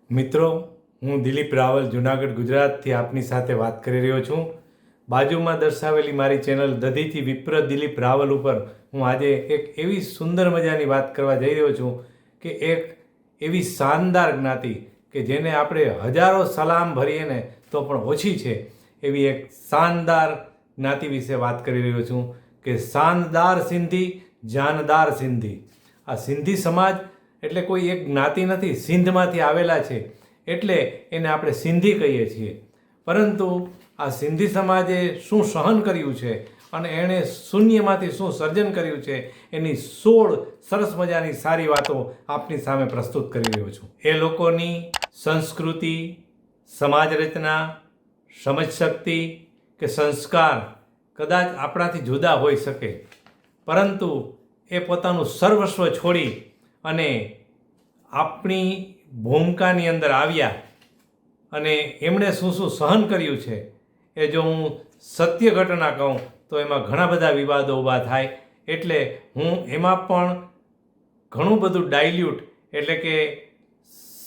મિત્રો, હું દિલીપ રાવલ જુનાગઢ ગુજરાતથી આપની સાથે વાત કરી રહ્યો છું. બાજુમાં દર્શાવેલી મારી ચેનલ દધીથી વિપ્ર દિલીપ રાવલ ઉપર હું આજે એક એવી સુંદર મજાની વાત કરવા જઈ રહ્યો છું કે એક એવી શાનદાર જ્ઞાતિ કે જેને આપણે હજારો સલામ ભરીએ ને તો પણ ઓછી છે એવી એક શાનદાર જ્ઞાતિ વિશે વાત કરી રહ્યો છું કે શાનદાર સિંધી, જાનદાર સિંધી. આ સિંધી સમાજ એટલે કોઈ એક જ્ઞાતિ નથી, સિંધમાંથી આવેલા છે એટલે એને આપણે સિંધી કહીએ છીએ. પરંતુ આ સિંધી સમાજે શું સહન કર્યું છે અને એણે શૂન્યમાંથી શું સર્જન કર્યું છે એની 16 સરસ મજાની સારી વાતો આપની સામે પ્રસ્તુત કરી રહ્યો છું. એ લોકોની સંસ્કૃતિ, સમાજ રચના, સમજશક્તિ કે સંસ્કાર કદાચ આપણાથી જુદા હોઈ શકે, પરંતુ એ પોતાનું સર્વસ્વ છોડી અને આપણી ભૂમિકાની અંદર આવ્યા અને એમણે શું શું સહન કર્યું છે એ જો હું સત્ય ઘટના કહું તો એમાં ઘણા બધા વિવાદો ઊભા થાય. એટલે હું એમાં પણ ઘણું બધું ડાયલ્યુટ એટલે કે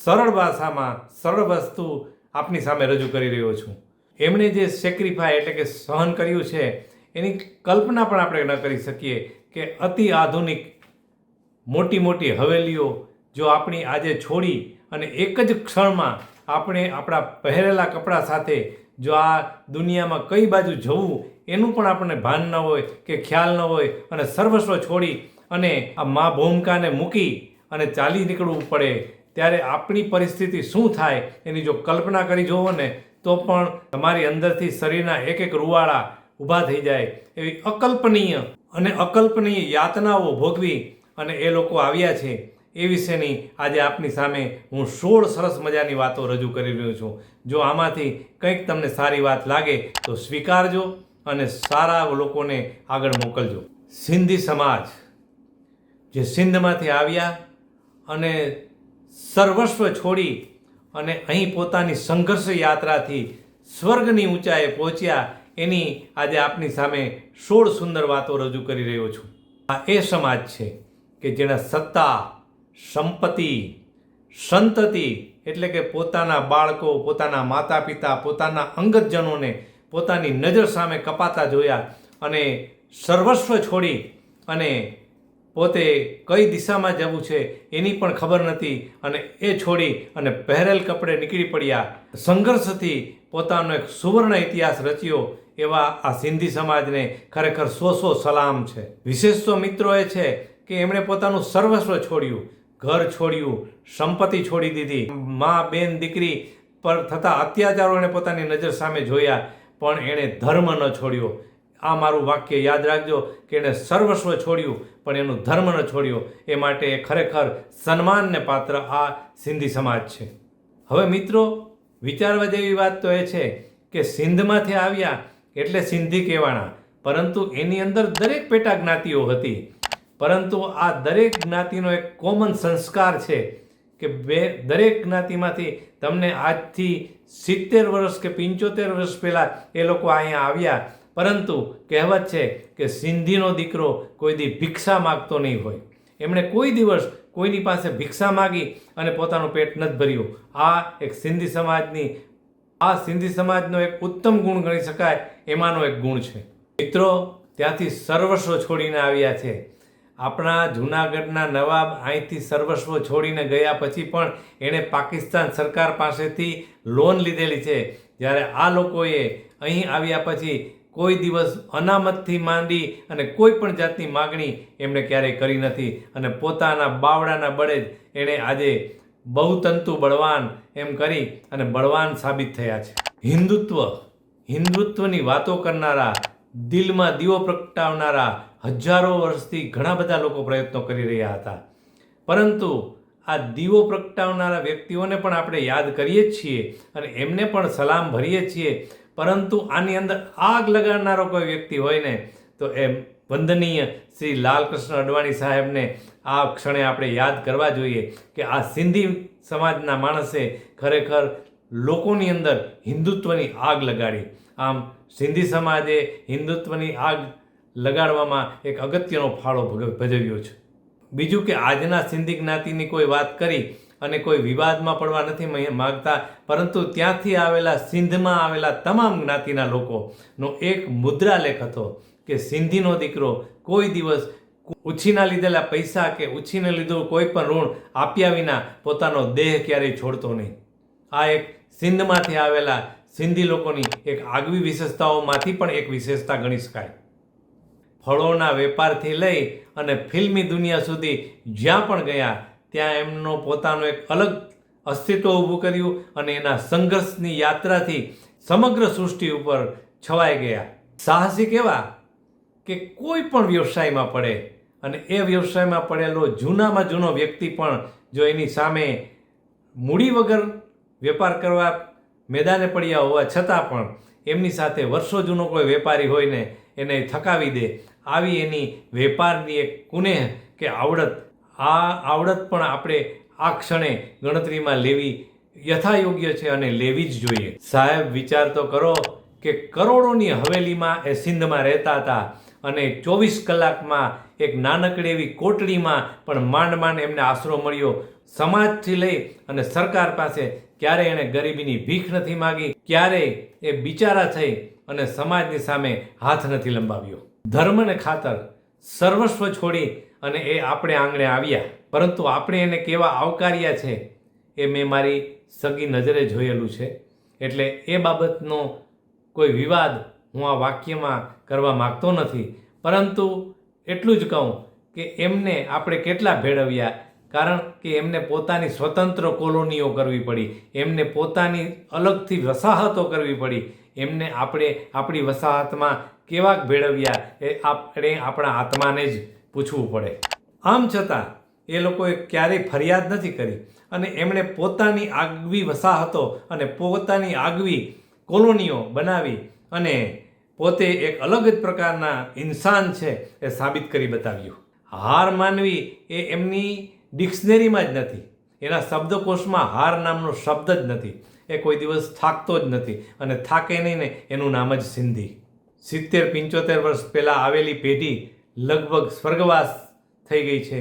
સરળ ભાષામાં સરળ વસ્તુ આપની સામે રજૂ કરી રહ્યો છું. એમણે જે સેક્રિફાઈ એટલે કે સહન કર્યું છે એની કલ્પના પણ આપણે ન કરી શકીએ કે અતિ આધુનિક મોટી મોટી હવેલીઓ જો આપણી આજે છોડી અને એક જ ક્ષણમાં આપણે આપણા પહેરેલા કપડાં સાથે જો આ દુનિયામાં કઈ બાજુ જવું એનું પણ આપણને ભાન ન હોય કે ખ્યાલ ન હોય અને સર્વસ્વ છોડી અને આ મા ભૂમિકાને મૂકી અને ચાલી નીકળવું પડે ત્યારે આપણી પરિસ્થિતિ શું થાય એની જો કલ્પના કરી જોવો ને તો પણ તમારી અંદરથી શરીરના એક એક રૂવાડા ઊભા થઈ જાય એવી અકલ્પનીય યાતનાઓ ભોગવી અને એ લોકો આવ્યા છે એ વિશેની આજે આપની સામે હું 16 સરસ મજાની વાતો રજૂ કરી રહ્યો છું. જો આમાંથી કંઈક તમને સારી વાત લાગે તો સ્વીકારજો અને સારા લોકોને આગળ મોકલજો. સિંધી સમાજ જે સિંધમાંથી આવ્યા અને સર્વસ્વ છોડી અને અહીં પોતાની સંઘર્ષ યાત્રાથી સ્વર્ગની ઊંચાઈએ પહોંચ્યા એની આજે આપની સામે 16 સુંદર વાતો રજૂ કરી રહ્યો છું. આ એ સમાજ છે કે જેના સત્તા, સંપત્તિ, સંતતિ એટલે કે પોતાના બાળકો, પોતાના માતા પિતા, પોતાના અંગતજનોને પોતાની નજર સામે કપાતા જોયા અને સર્વસ્વ છોડી અને પોતે કઈ દિશામાં જવું છે એની પણ ખબર નથી અને એ છોડી અને પહેરેલ કપડે નીકળી પડ્યા. સંઘર્ષથી પોતાનો એક સુવર્ણ ઇતિહાસ રચ્યો એવા આ સિંધી સમાજને ખરેખર 100 સલામ છે. વિશેષ તો મિત્રો એ છે કે એમણે પોતાનું સર્વસ્વ છોડ્યું, ઘર છોડ્યું, સંપત્તિ છોડી દીધી, મા, બેન, દીકરી પર થતા અત્યાચારોને પોતાની નજર સામે જોયા, પણ એણે ધર્મ ન છોડ્યો. આ મારું વાક્ય યાદ રાખજો કે એણે સર્વસ્વ છોડ્યું પણ એનું ધર્મ ન છોડ્યો. એ માટે ખરેખર સન્માનને પાત્ર આ સિંધી સમાજ છે. હવે મિત્રો, વિચારવા જેવી વાત તો એ છે કે સિંધમાંથી આવ્યા એટલે સિંધી કહેવાના, પરંતુ એની અંદર દરેક પેટા જ્ઞાતિઓ હતી. પરંતુ આ દરેક જ્ઞાતિનો એક કોમન સંસ્કાર છે કે દરેક જ્ઞાતિમાંથી તમને આજથી 70 વર્ષ કે 75 વર્ષ પહેલાં એ લોકો અહીંયા આવ્યા, પરંતુ કહેવત છે કે સિંધીનો દીકરો કોઈ દી ભિક્ષા માગતો નહીં હોય. એમણે કોઈ દિવસ કોઈની પાસે ભિક્ષા માગી અને પોતાનું પેટ નથી ભર્યું. આ એક સિંધી સમાજનો એક ઉત્તમ ગુણ ગણી શકાય એમાંનો એક ગુણ છે. મિત્રો, ત્યાંથી સર્વસ્વ છોડીને આવ્યા છે. આપણા જૂનાગઢના નવાબ અહીંથી સર્વસ્વ છોડીને ગયા પછી પણ એણે પાકિસ્તાન સરકાર પાસેથી લોન લીધેલી છે. જ્યારે આ લોકોએ અહીં આવ્યા પછી કોઈ દિવસ અનામતથી માંડી અને કોઈ પણ જાતની માગણી એમણે ક્યારેય કરી નથી અને પોતાના બાવડાના બળે જ એણે આજે બહુતંતુ બળવાન એમ કરી અને બળવાન સાબિત થયા છે. હિન્દુત્વની વાતો કરનારા, દિલમાં દીવો પ્રગટાવનારા હજારો વર્ષથી ઘણા બધા લોકો પ્રયત્નો કરી રહ્યા હતા, પરંતુ આ દીવો પ્રગટાવનારા વ્યક્તિઓને પણ આપણે યાદ કરીએ જ છીએ અને એમને પણ સલામ ભરીએ છીએ, પરંતુ આની અંદર આગ લગાડનારો કોઈ વ્યક્તિ હોય ને તો એ વંદનીય શ્રી લાલકૃષ્ણ અડવાણી સાહેબને આ ક્ષણે આપણે યાદ કરવા જોઈએ કે આ સિંધી સમાજના માણસે ખરેખર લોકોની અંદર હિન્દુત્વની આગ લગાડી. આમ સિંધી સમાજે હિન્દુત્વની આગ લગાડવામાં એક અગત્યનો ફાળો ભજવ્યો છે. બીજું કે આજના સિંધી જ્ઞાતિની કોઈ વાત કરી અને કોઈ વિવાદમાં પડવા નથી માગતા, પરંતુ ત્યાંથી આવેલા સિંધમાં આવેલા તમામ જ્ઞાતિના લોકોનો એક મુદ્રાલેખ હતો કે સિંધીનો દીકરો કોઈ દિવસ ઉછીના લીધેલા પૈસા કે ઉછીને લીધું કોઈ પણ ઋણ આપ્યા વિના પોતાનો દેહ ક્યારેય છોડતો નહીં. આ એક સિંધમાંથી આવેલા સિંધી લોકોની એક આગવી વિશેષતાઓમાંથી પણ એક વિશેષતા ગણી શકાય. ફળોના વેપારથી લઈ અને ફિલ્મી દુનિયા સુધી જ્યાં પણ ગયા ત્યાં એમનો પોતાનો એક અલગ અસ્તિત્વ ઊભું કર્યું અને એના સંઘર્ષની યાત્રાથી સમગ્ર સૃષ્ટિ ઉપર છવાઈ ગયા. સાહસિક એવા કે કોઈ પણ વ્યવસાયમાં પડે અને એ વ્યવસાયમાં પડેલો જૂનામાં જૂનો વ્યક્તિ પણ જો એની સામે મૂડી વગર વેપાર કરવા મેદાને પડ્યા હોવા છતાં પણ એમની સાથે વર્ષો જૂનો કોઈ વેપારી હોય ને એને થકાવી દે, આવી એની વેપારની એક કુનેહ કે આવડત, આ આવડત પણ આપણે આ ક્ષણે ગણતરીમાં લેવી યથાયોગ્ય છે અને લેવી જ જોઈએ. સાહેબ વિચાર તો કરો કે કરોડોની હવેલીમાં એ સિંધમાં રહેતા હતા અને 24 કલાકમાં એક નાનકડી એવી કોટડીમાં પણ માંડ માંડ એમને આશરો મળ્યો. સમાજથી લઈ અને સરકાર પાસે ક્યારેય એણે ગરીબીની ભીખ નથી માગી, ક્યારેય એ બિચારા થઈ અને સમાજની સામે હાથ નથી લંબાવ્યો. ધર્મને ખાતર સર્વસ્વ છોડી અને એ આપણે આંગણે આવ્યા, પરંતુ આપણે એને કેવા આવકાર્યા છે એ મેં મારી સગી નજરે જોયેલું છે. એટલે એ બાબતનો કોઈ વિવાદ હું આ વાક્યમાં કરવા માગતો નથી, પરંતુ એટલું જ કહું કે એમને આપણે કેટલા ભેળવ્યા, કારણ કે એમને પોતાની સ્વતંત્ર કોલોનીઓ કરવી પડી, એમને પોતાની અલગથી વસાહતો કરવી પડી, એમને આપણે આપણી વસાહતમાં કેવાક ભેળવ્યા એ આપણે આપણા આત્માને જ પૂછવું પડે. આમ છતાં એ લોકોએ ક્યારેય ફરિયાદ નથી કરી અને એમણે પોતાની આગવી વસાહતો અને પોતાની આગવી કોલોનીઓ બનાવી અને પોતે એક અલગ જ પ્રકારના ઇન્સાન છે એ સાબિત કરી બતાવ્યું. હાર માનવી એ એમની ડિક્શનરીમાં જ નથી, એના શબ્દકોશમાં હાર નામનો શબ્દ જ નથી. એ કોઈ દિવસ થાકતો જ નથી અને થાકે નહીં ને એનું નામ જ સિંધી. 70-75 વર્ષ પહેલાં આવેલી પેઢી લગભગ સ્વર્ગવાસ થઈ ગઈ છે,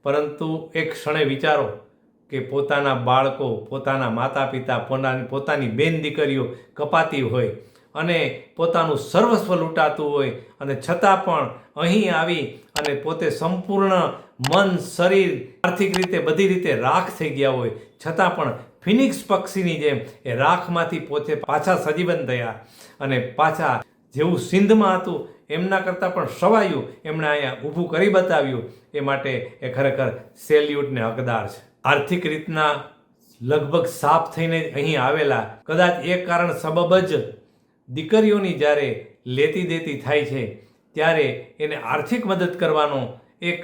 પરંતુ એક ક્ષણે વિચારો કે પોતાના બાળકો, પોતાના માતા પિતા, પોતાની બેન દીકરીઓ કપાતી હોય અને પોતાનું સર્વસ્વ લૂંટાતું હોય અને છતાં પણ અહીં આવી અને પોતે સંપૂર્ણ મન, શરીર, આર્થિક રીતે બધી રીતે રાખ થઈ ગયા હોય છતાં પણ ફિનિક્સ પક્ષીની જેમ એ રાખમાંથી પોતે પાછા સજીવન થયા અને પાછા જેવું સિંધમાં હતું એમના કરતાં પણ સવાયું એમણે અહીંયા ઊભું કરી બતાવ્યું. એ માટે એ ખરેખર સેલ્યુટને હકદાર છે. આર્થિક રીતના લગભગ સાફ થઈને અહીં આવેલા, કદાચ એ કારણ સબબ જ દીકરીઓની જ્યારે લેતી દેતી થાય છે ત્યારે એને આર્થિક મદદ કરવાનો એક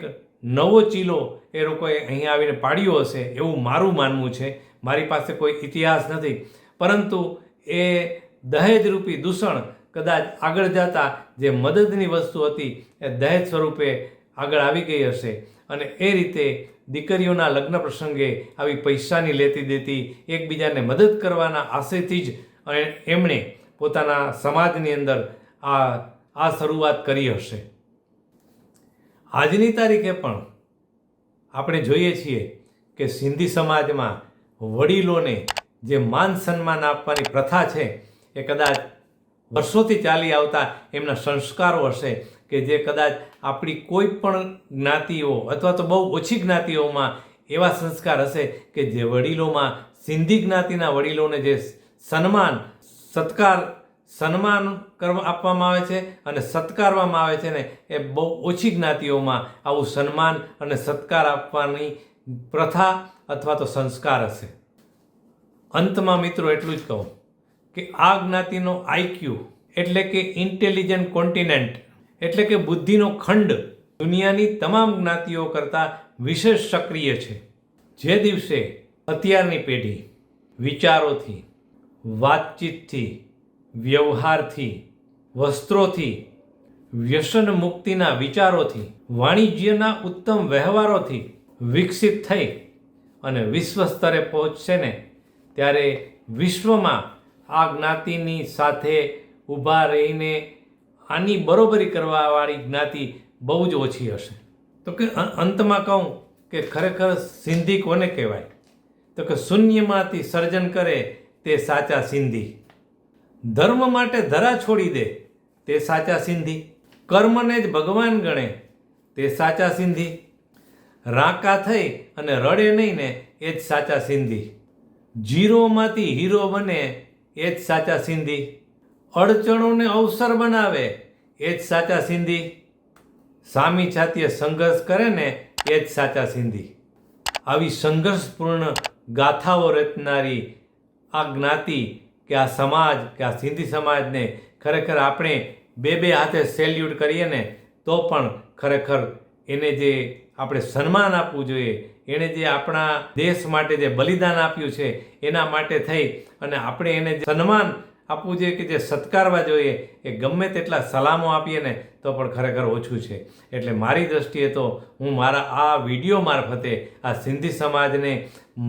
નવો ચીલો એ લોકોએ અહીં આવીને પાડ્યો હશે એવું મારું માનવું છે. મારી પાસે કોઈ ઇતિહાસ નથી, પરંતુ એ દહેજરૂપી દૂષણ કદાચ આગળ જતા જે મદદની વસ્તુ હતી એ દહેજ સ્વરૂપે આગળ આવી ગઈ હશે અને એ રીતે દીકરીઓના લગ્ન પ્રસંગે આવી પૈસાની લેતી દેતી એકબીજાને મદદ કરવાના આશયથી જ એમણે પોતાના સમાજની અંદર આ શરૂઆત કરી હશે. આજની તારીખે પણ આપણે જોઈએ છીએ કે સિંધી સમાજમાં વડીલોને જે માન સન્માન આપવાની પ્રથા છે એ કદાચ વર્ષોથી ચાલી આવતા એમના સંસ્કારો હશે કે જે કદાચ આપણી કોઈ પણ જ્ઞાતિઓ અથવા તો બહુ ઓછી જ્ઞાતિઓમાં એવા સંસ્કાર હશે કે જે વડીલોમાં, સિંધી જ્ઞાતિના વડીલોને જે સન્માન આપવામાં આવે છે અને સત્કારવામાં આવે છે ને એ બહુ ઓછી જ્ઞાતિઓમાં આવું સન્માન અને સત્કાર આપવાની પ્રથા અથવા તો સંસ્કાર હશે. અંતમાં મિત્રો એટલું જ કહું કે આ જ્ઞાતિનો આઈક્યુ એટલે કે ઇન્ટેલિજન્ટ કોન્ટિનેન્ટ એટલે કે બુદ્ધિનો ખંડ દુનિયાની તમામ જ્ઞાતિઓ કરતાં વિશેષ સક્રિય છે. જે દિવસે અત્યારની પેઢી વિચારોથી, વાતચીતથી, વ્યવહારથી, વસ્ત્રોથી, વ્યસન મુક્તિના વિચારોથી, વાણિજ્યના ઉત્તમ વ્યવહારોથી વિકસિત થઈ અને વિશ્વ સ્તરે પહોંચશે ને ત્યારે વિશ્વમાં આ જ્ઞાતિની સાથે ઊભા રહીને આની બરોબરી કરવાવાળી જ્ઞાતિ બહુ જ ઓછી હશે. તો કે અંતમાં કહું કે ખરેખર સિંધી કોને કહેવાય? તો કે શૂન્યમાંથી સર્જન કરે તે સાચા સિંધી, ધર્મ માટે ધરા છોડી દે તે સાચા સિંધી, કર્મને જ ભગવાન ગણે તે સાચા સિંધી, રાંકા થઈ અને રડે નહીં ને એ જ સાચા સિંધી, જીરોમાંથી હીરો બને એ જ સાચા સિંધી, અડચણોને અવસર બનાવે એ જ સાચા સિંધી, સામી છાતીએ સંઘર્ષ કરે ને એ જ સાચા સિંધી. આવી સંઘર્ષપૂર્ણ ગાથાઓ રચનારી આ જ્ઞાતિ કે આ સમાજ કે આ સિંધી સમાજને ખરેખર આપણે બે હાથે સેલ્યુટ કરીએ ને તો પણ ખરેખર એને જે આપણે સન્માન આપવું જોઈએ, એણે જે આપણા દેશ માટે જે બલિદાન આપ્યું છે એના માટે થઈ અને આપણે એને જે સન્માન આપવું જોઈએ કે જે સત્કારવા જોઈએ, એ ગમે તેટલા સલામો આપીએ ને તો પણ ખરેખર ઓછું છે. એટલે મારી દ્રષ્ટિએ તો હું મારા આ વિડીયો મારફતે આ સિંધી સમાજને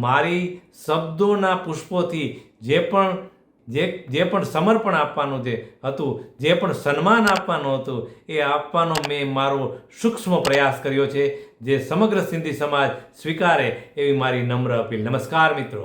મારી શબ્દોના પુષ્પોથી જે પણ સમર્પણ આપવાનું જે હતું, જે પણ સન્માન આપવાનું હતું એ આપવાનો મેં મારો સૂક્ષ્મ પ્રયાસ કર્યો છે, જે સમગ્ર સિંધી સમાજ સ્વીકારે એવી મારી નમ્ર અપીલ. નમસ્કાર મિત્રો.